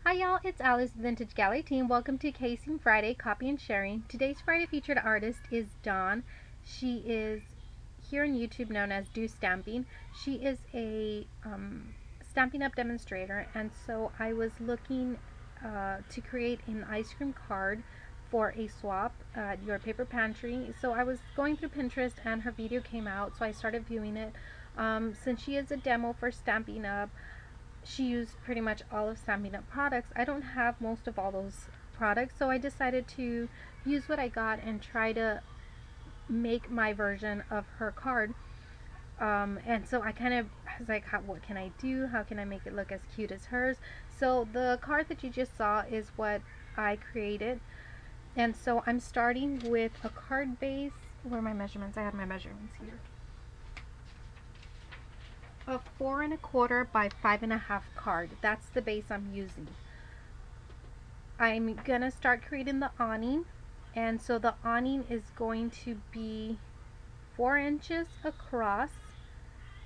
Hi y'all, it's Alice, Vintage Gallery Team. Welcome to Casing Friday, Copy and Sharing. Today's Friday featured artist is Dawn. She is here on YouTube known as Do Stamping. She is a Stampin' Up demonstrator, and so I was looking to create an ice cream card for a swap at your paper pantry. So I was going through Pinterest and her video came out, so I started viewing it. Since she is a demo for Stampin' Up, she used pretty much all of Stampin' Up products. I don't have most of all those products, so I decided to use what I got and try to make my version of her card. And so I kind of was like, what can I do? How can I make it look as cute as hers? So the card that you just saw is what I created. And so I'm starting with a card base. Where are my measurements? I had my measurements here. A 4 1/4 by 5 1/2 card. That's the base I'm using. I'm gonna start creating the awning, and so the awning is going to be 4 inches across,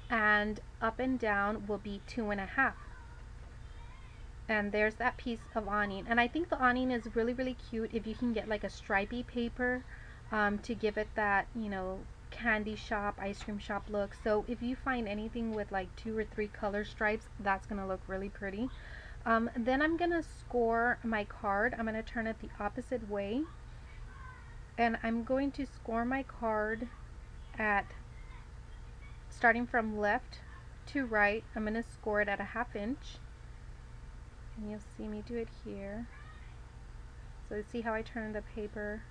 and up and down will be 2 1/2. And there's that piece of awning, and I think the awning is really cute if you can get like a stripy paper to give it that, you know, candy shop, ice cream shop look. So if you find anything with like 2 or 3 color stripes, that's gonna look really pretty. Then I'm gonna score my card. I'm gonna turn it the opposite way, and I'm going to score my card at, starting from left to right, I'm gonna score it at a 1/2 inch, and you'll see me do it here. So see how I turn the paper.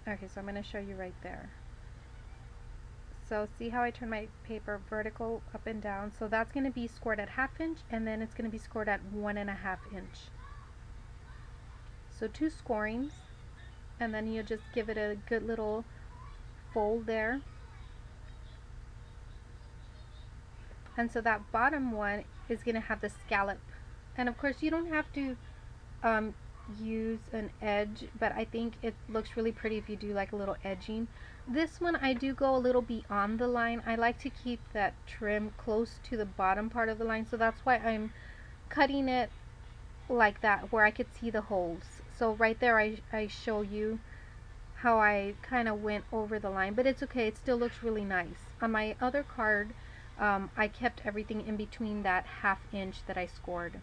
Okay, so I'm going to show you right there. So see how I turn my paper vertical up and down. So that's going to be scored at 1/2 inch, and then it's going to be scored at 1 1/2 inch. So 2 scorings, and then you just give it a good little fold there. And so that bottom one is going to have the scallop. And of course you don't have to use an edge, but I think it looks really pretty if you do like a little edging. This one I do go a little beyond the line. I like to keep that trim close to the bottom part of the line, so that's why I'm cutting it like that where I could see the holes. So right there I show you how I kind of went over the line, but it's okay, it still looks really nice. On my other card I kept everything in between that 1/2 inch that I scored.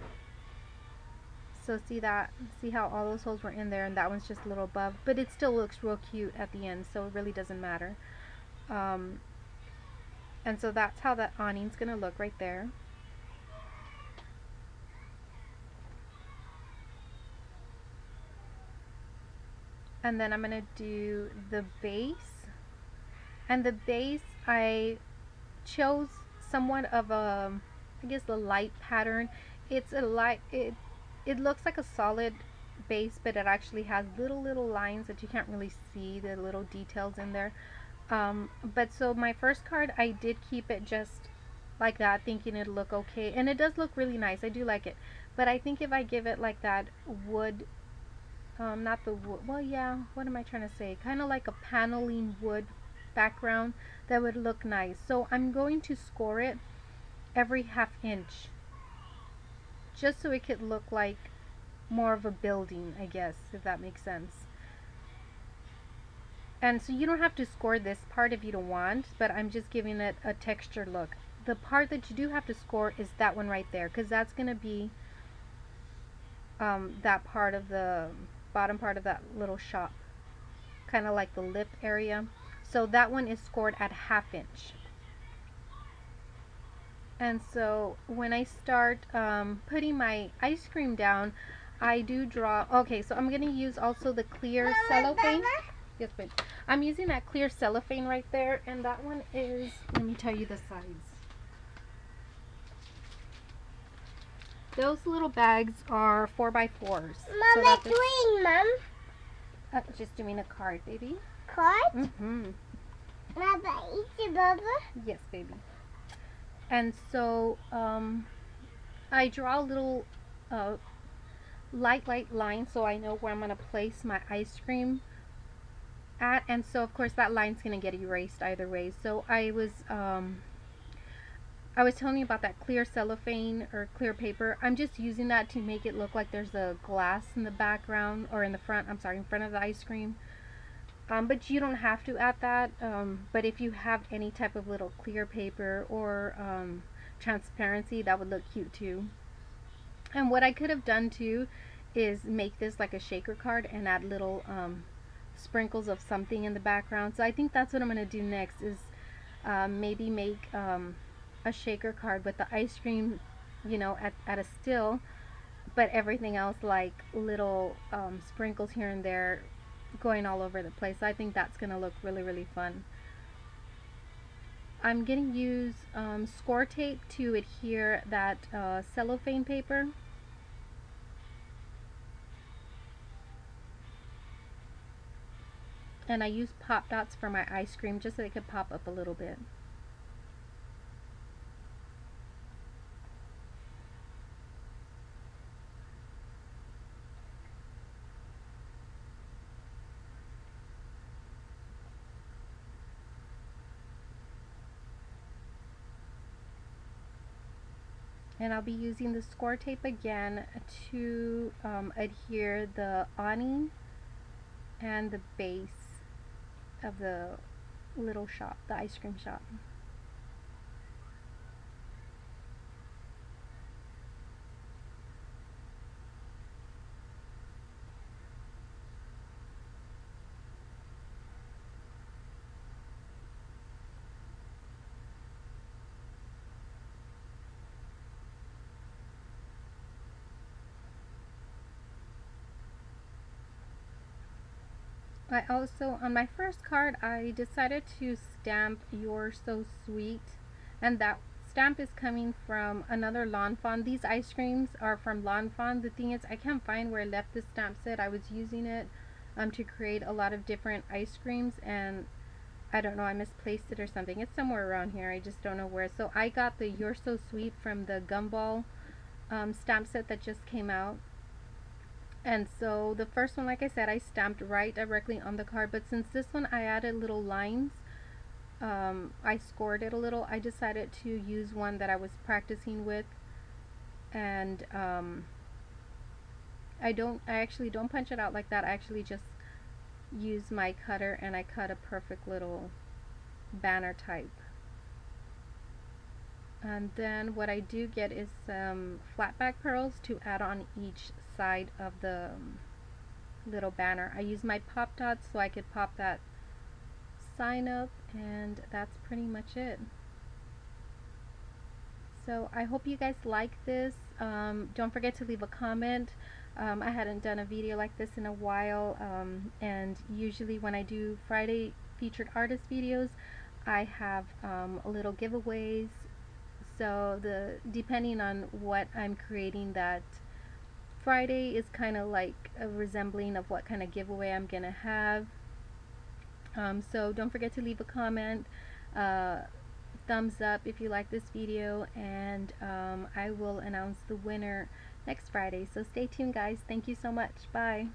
So see how all those holes were in there, and that one's just a little above, but it still looks real cute at the end, so it really doesn't matter. And so that's how that awning's gonna look right there. And then I'm gonna do the base, and the base I chose somewhat of a, I guess, the light pattern. It's a light, it looks like a solid base, but it actually has little lines that you can't really see, the little details in there. But so my first card, I did keep it just like that, thinking it'd look okay, and it does look really nice. I do like it, but I think if I give it like that wood, not the wood, well, yeah, what am I trying to say, kind of like a paneling wood background, that would look nice. So I'm going to score it every 1/2 inch, just so it could look like more of a building, I guess, if that makes sense. And so you don't have to score this part if you don't want, but I'm just giving it a textured look. The part that you do have to score is that one right there, because that's going to be that part of the bottom part of that little shop, kind of like the lip area. So that one is scored at 1/2 inch. And so when I start putting my ice cream down, I do draw. Okay, so I'm going to use also the clear cellophane. Yes, babe. I'm using that clear cellophane right there, and that one is, let me tell you the size. Those little bags are 4x4s. Mom, so doing, Mom? Just doing a card, baby. Card? Mm-hmm. Baba, eat it, Baba? Yes, baby. And so I draw a little light line so I know where I'm going to place my ice cream at, and so of course that line's going to get erased either way. So I was I was telling you about that clear cellophane or clear paper. I'm just using that to make it look like there's a glass in the background, or in the front, I'm sorry, in front of the ice cream. But you don't have to add that. But if you have any type of little clear paper or transparency, that would look cute too. And what I could have done too is make this like a shaker card and add little sprinkles of something in the background. So I think that's what I'm going to do next, is maybe make a shaker card with the ice cream, at a still, but everything else like little sprinkles here and there going all over the place. So I think that's going to look really, really fun. I'm going to use score tape to adhere that cellophane paper. And I use pop dots for my ice cream just so they could pop up a little bit. And I'll be using the score tape again to adhere the awning and the base of the little shop, the ice cream shop. I also, on my first card, I decided to stamp "You're So Sweet," and that stamp is coming from another Lawn Fawn. These ice creams are from Lawn Fawn. The thing is, I can't find where I left this stamp set. I was using it to create a lot of different ice creams, and I don't know, I misplaced it or something. It's somewhere around here. I just don't know where. So I got the "You're So Sweet" from the Gumball stamp set that just came out. And so the first one, like I said, I stamped right directly on the card, but since this one I added little lines, I scored it a little, I decided to use one that I was practicing with. And I actually don't punch it out like that. I actually just use my cutter and I cut a perfect little banner type. And then what I do get is some flat back pearls to add on each side of the little banner. I use my pop dots so I could pop that sign up, and that's pretty much it. So I hope you guys like this. Don't forget to leave a comment. I hadn't done a video like this in a while, and usually when I do Friday featured artist videos, I have little giveaways. So depending on what I'm creating that Friday is kind of like a resembling of what kind of giveaway I'm gonna have. So don't forget to leave a comment, thumbs up if you like this video, and I will announce the winner next Friday. So stay tuned, guys. Thank you so much. Bye.